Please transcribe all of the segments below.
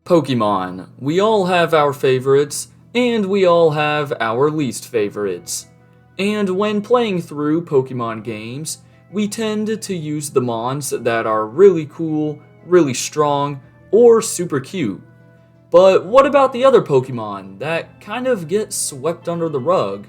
Pokemon. We all have our favorites, and we all have our least favorites. And when playing through Pokemon games, we tend to use the mons that are really cool, really strong, or super cute. But what about the other Pokemon that kind of get swept under the rug?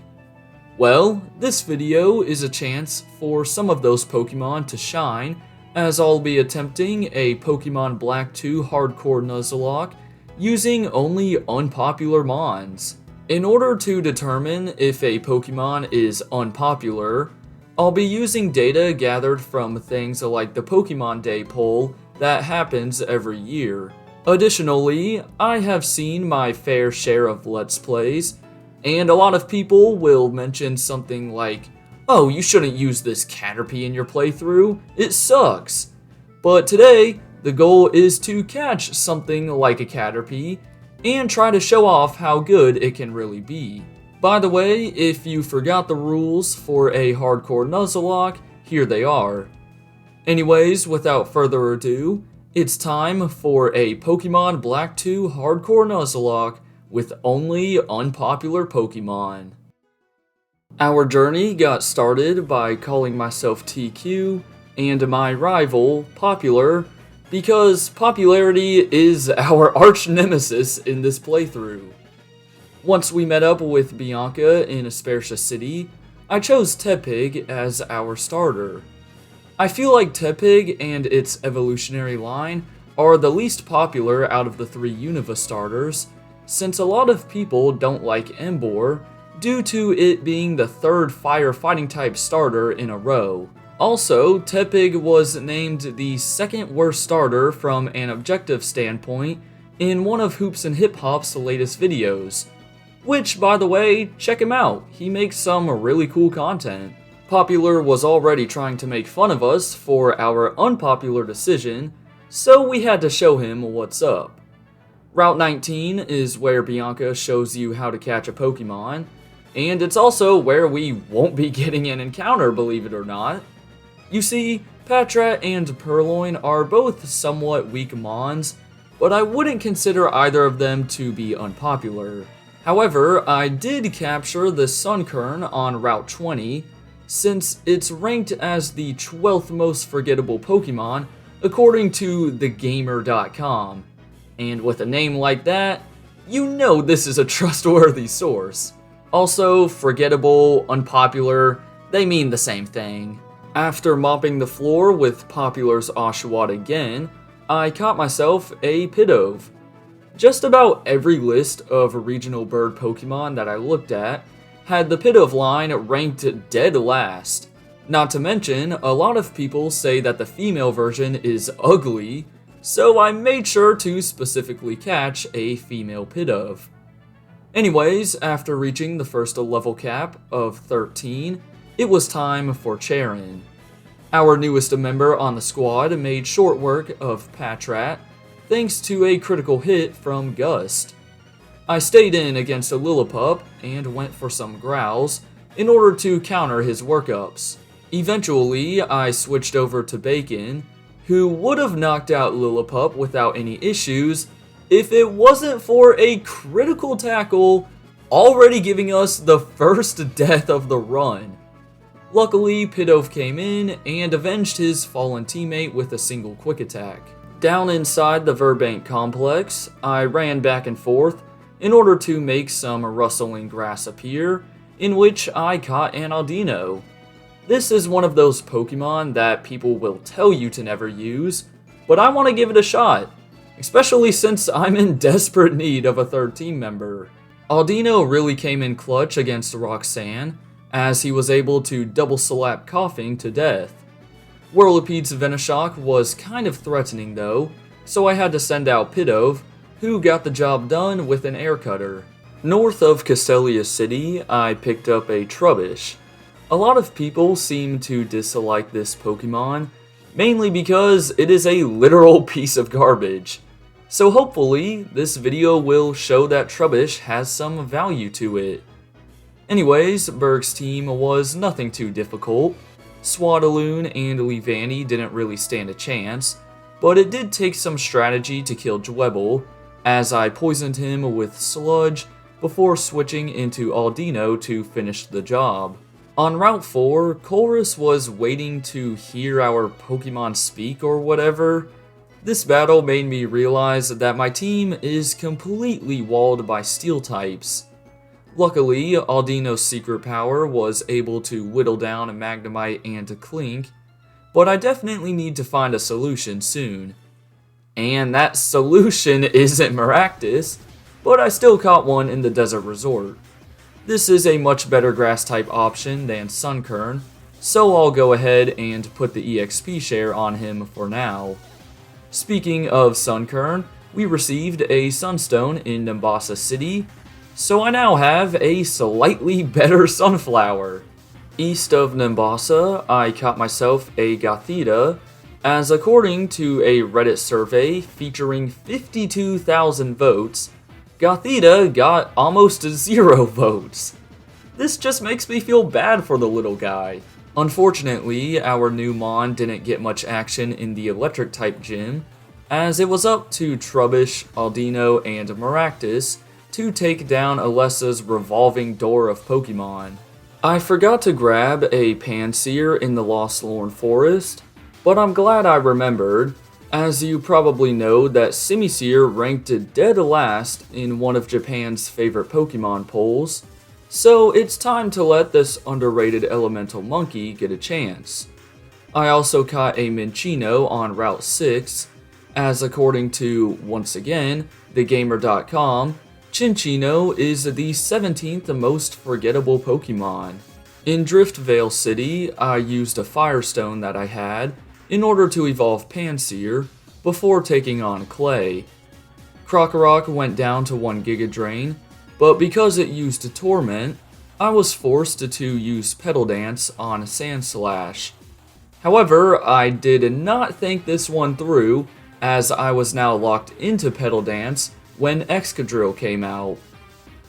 Well, this video is a chance for some of those Pokemon to shine, as I'll be attempting a Pokemon Black 2 Hardcore Nuzlocke using only unpopular mons. In order to determine if a Pokemon is unpopular, I'll be using data gathered from things like the Pokemon Day poll that happens every year. Additionally, I have seen my fair share of Let's Plays, and a lot of people will mention something like, "Oh, you shouldn't use this Caterpie in your playthrough, it sucks." But today, the goal is to catch something like a Caterpie and try to show off how good it can really be. By the way, if you forgot the rules for a hardcore Nuzlocke, here they are. Anyways, without further ado, it's time for a Pokemon Black 2 Hardcore Nuzlocke with only unpopular Pokemon. Our journey got started by calling myself TQ and my rival Popular because popularity is our arch nemesis in this playthrough. Once we met up with Bianca in Aspertia City, I chose Tepig as our starter. I feel like Tepig and its evolutionary line are the least popular out of the three Unova starters, since a lot of people don't like Emboar due to it being the third fire fighting type starter in a row. Also, Tepig was named the second worst starter from an objective standpoint in one of Hoops and Hip Hop's latest videos. Which, by the way, check him out, he makes some really cool content. Popular was already trying to make fun of us for our unpopular decision, so we had to show him what's up. Route 19 is where Bianca shows you how to catch a Pokemon, and it's also where we won't be getting an encounter, believe it or not. You see, Patrat and Purloin are both somewhat weak mons, but I wouldn't consider either of them to be unpopular. However, I did capture the Sunkern on Route 20, since it's ranked as the 12th most forgettable Pokemon according to thegamer.com. And with a name like that, you know this is a trustworthy source. Also, forgettable, unpopular, they mean the same thing. After mopping the floor with Popular's Oshawott again, I caught myself a Pidove. Just about every list of regional bird Pokemon that I looked at had the Pidove line ranked dead last. Not to mention, a lot of people say that the female version is ugly, so I made sure to specifically catch a female Pidove. Anyways, after reaching the first level cap of 13, it was time for Charon. Our newest member on the squad made short work of Patrat, thanks to a critical hit from Gust. I stayed in against a Lillipup and went for some growls in order to counter his workups. Eventually, I switched over to Bacon, who would have knocked out Lillipup without any issues if it wasn't for a critical tackle already giving us the first death of the run. Luckily, Pidove came in and avenged his fallen teammate with a single quick attack. Down inside the Verbank complex, I ran back and forth in order to make some rustling grass appear, in which I caught an Audino. This is one of those Pokemon that people will tell you to never use, but I want to give it a shot, especially since I'm in desperate need of a third team member. Audino really came in clutch against Roxanne, as he was able to double slap Coughing to death. Whirlipede's Venoshock was kind of threatening though, so I had to send out Pidove, who got the job done with an air cutter. North of Castelia City, I picked up a Trubbish. A lot of people seem to dislike this Pokemon, mainly because it is a literal piece of garbage. So hopefully, this video will show that Trubbish has some value to it. Anyways, Berg's team was nothing too difficult. Swadaloon and Leavanny didn't really stand a chance, but it did take some strategy to kill Dwebble, as I poisoned him with sludge before switching into Aldino to finish the job. On Route 4, Chorus was waiting to hear our Pokemon speak or whatever. This battle made me realize that my team is completely walled by steel types. Luckily, Aldino's secret power was able to whittle down a Magnemite and a Clink, but I definitely need to find a solution soon. And that solution isn't Maractus, but I still caught one in the Desert Resort. This is a much better grass type option than Sunkern, so I'll go ahead and put the EXP share on him for now. Speaking of Sunkern, we received a Sunstone in Nimbasa City, so I now have a slightly better Sunflower. East of Nimbasa, I caught myself a Gothita, as according to a Reddit survey featuring 52,000 votes, Gothita got almost 0 votes. This just makes me feel bad for the little guy. Unfortunately, our new Mon didn't get much action in the electric type gym, as it was up to Trubbish, Aldino, and Maractus to take down Alessa's revolving door of Pokemon. I forgot to grab a Pansear in the Lost Lorn Forest, but I'm glad I remembered, as you probably know that Simisear ranked dead last in one of Japan's favorite Pokemon polls, so it's time to let this underrated elemental monkey get a chance. I also caught a Minccino on Route 6, as according to, once again, thegamer.com, Cinccino is the 17th most forgettable Pokemon. In Driftvale City, I used a Firestone that I had in order to evolve Pansear before taking on Clay. Krokorok went down to 1 Giga Drain, but because it used Torment, I was forced to use Petal Dance on Sandslash. However, I did not think this one through, as I was now locked into Petal Dance when Excadrill came out.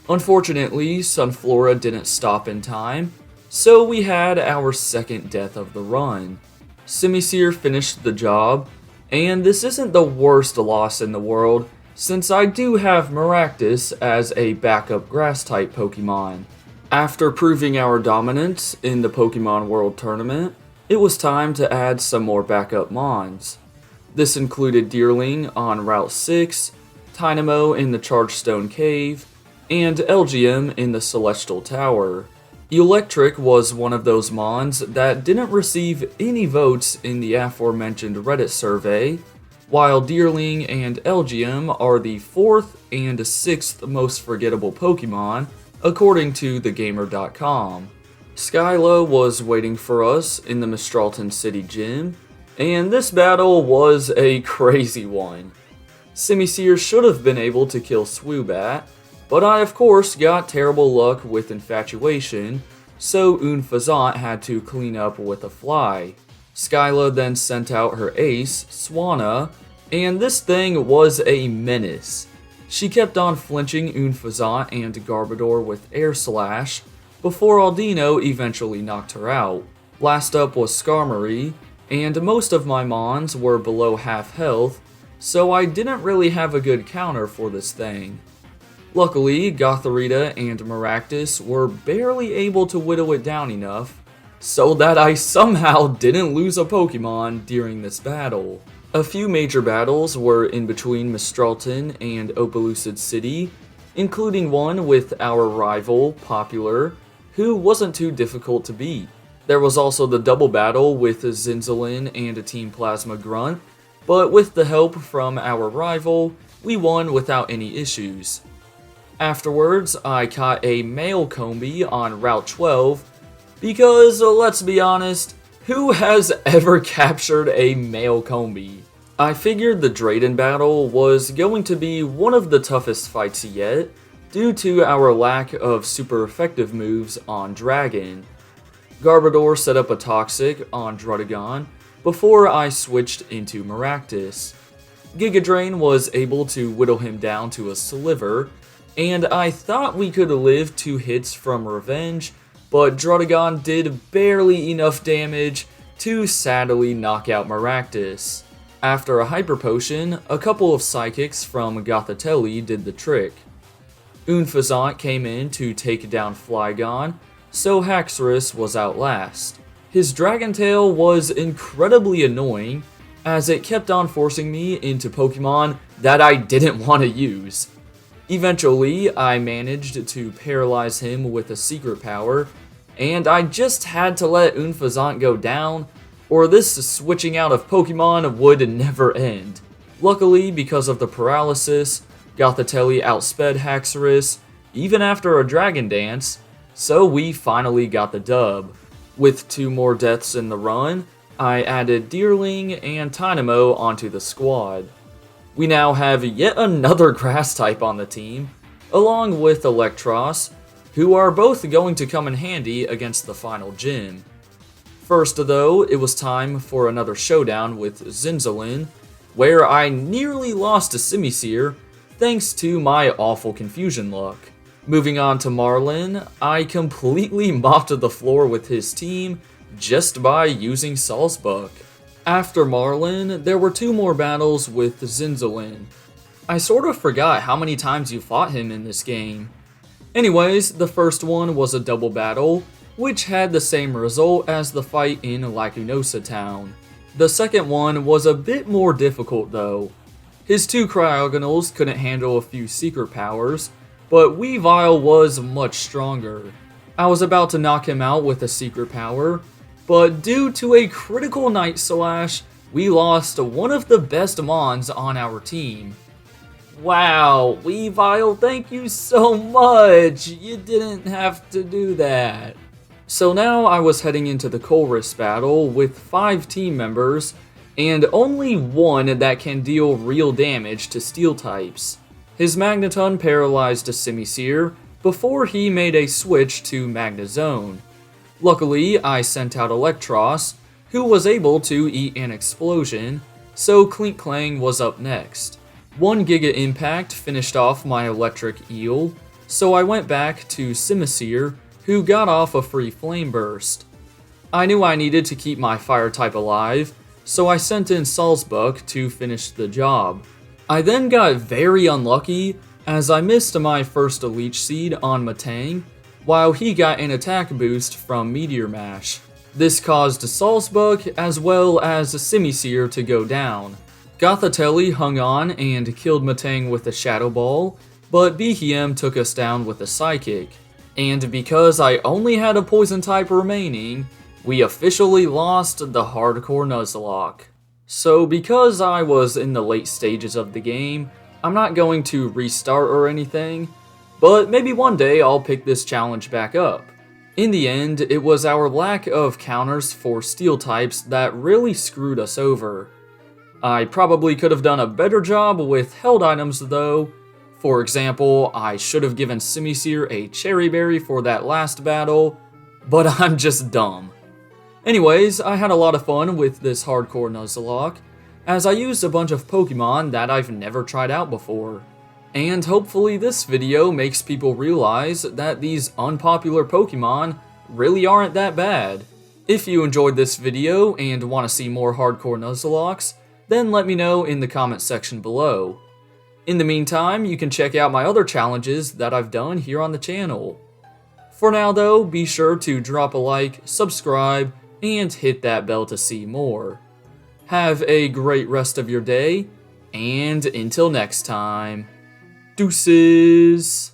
Unfortunately, Sunflora didn't stop in time, so we had our second death of the run. Simisear finished the job, and this isn't the worst loss in the world, since I do have Maractus as a backup grass-type Pokemon. After proving our dominance in the Pokemon World Tournament, it was time to add some more backup Mons. This included Deerling on Route 6, Tynamo in the Chargestone Cave, and Elgium in the Celestial Tower. Electric was one of those Mons that didn't receive any votes in the aforementioned Reddit survey, while Deerling and Elgium are the 4th and 6th most forgettable Pokemon, according to thegamer.com. Skyla was waiting for us in the Mistralton City Gym, and this battle was a crazy one. Simisear should have been able to kill Swoobat, but I of course got terrible luck with Infatuation, so Unfazant had to clean up with a fly. Skyla then sent out her ace, Swanna, and this thing was a menace. She kept on flinching Unfazant and Garbodor with Air Slash, before Aldino eventually knocked her out. Last up was Skarmory, and most of my Mons were below half health, so I didn't really have a good counter for this thing. Luckily, Gothorita and Maractus were barely able to whittle it down enough, so that I somehow didn't lose a Pokemon during this battle. A few major battles were in between Mistralton and Opelucid City, including one with our rival, Popular, who wasn't too difficult to beat. There was also the double battle with Zinzalin and a Team Plasma Grunt, but with the help from our rival, we won without any issues. Afterwards, I caught a male Combi on Route 12, because, let's be honest, who has ever captured a male Combi? I figured the Drayden battle was going to be one of the toughest fights yet, due to our lack of super effective moves on Dragon. Garbodor set up a Toxic on Druddigon before I switched into Maractus. Giga Drain was able to whittle him down to a sliver, and I thought we could live 2 hits from Revenge, but Druddigon did barely enough damage to sadly knock out Maractus. After a Hyper Potion, a couple of Psychics from Gothitelle did the trick. Unfazant came in to take down Flygon, so Haxorus was out last. His Dragon Tail was incredibly annoying, as it kept on forcing me into Pokemon that I didn't want to use. Eventually, I managed to paralyze him with a secret power, and I just had to let Unfazant go down, or this switching out of Pokemon would never end. Luckily, because of the paralysis, Gothitelle outsped Haxorus, even after a Dragon Dance, so we finally got the dub. With 2 more deaths in the run, I added Deerling and Tynamo onto the squad. We now have yet another grass type on the team, along with Electros, who are both going to come in handy against the final gym. First though, it was time for another showdown with Zinzolin, where I nearly lost to Simisear thanks to my awful confusion luck. Moving on to Marlin, I completely mopped the floor with his team just by using Salzbuck. After Marlin, there were 2 more battles with Zinzolin. I sort of forgot how many times you fought him in this game. Anyways, the first one was a double battle, which had the same result as the fight in Lacunosa Town. The second one was a bit more difficult though. His 2 Cryogonals couldn't handle a few secret powers, but Weavile was much stronger. I was about to knock him out with a secret power, but due to a critical Night Slash, we lost one of the best Mons on our team. Wow, Weavile, thank you so much! You didn't have to do that. So now I was heading into the Colress battle with 5 team members, and only one that can deal real damage to Steel types. His Magneton paralyzed a Simisear before he made a switch to Magnezone. Luckily, I sent out Electros, who was able to eat an explosion, so Klinklang was up next. 1 Giga Impact finished off my electric eel, so I went back to Simisear, who got off a free Flame Burst. I knew I needed to keep my fire type alive, so I sent in Salzbuck to finish the job. I then got very unlucky as I missed my first Leech Seed on Matang, while he got an attack boost from Meteor Mash. This caused Salzbuck as well as Simisear to go down. Gothitelle hung on and killed Matang with a Shadow Ball, but Behem took us down with a Psychic. And because I only had a Poison type remaining, we officially lost the Hardcore Nuzlocke. So because I was in the late stages of the game, I'm not going to restart or anything, but maybe one day I'll pick this challenge back up. In the end, it was our lack of counters for Steel types that really screwed us over. I probably could have done a better job with held items though. For example, I should have given Simisear a Cherry Berry for that last battle, but I'm just dumb. Anyways, I had a lot of fun with this Hardcore Nuzlocke, as I used a bunch of Pokemon that I've never tried out before. And hopefully this video makes people realize that these unpopular Pokemon really aren't that bad. If you enjoyed this video and want to see more Hardcore Nuzlockes, then let me know in the comment section below. In the meantime, you can check out my other challenges that I've done here on the channel. For now though, be sure to drop a like, subscribe, and hit that bell to see more. Have a great rest of your day, and until next time, deuces!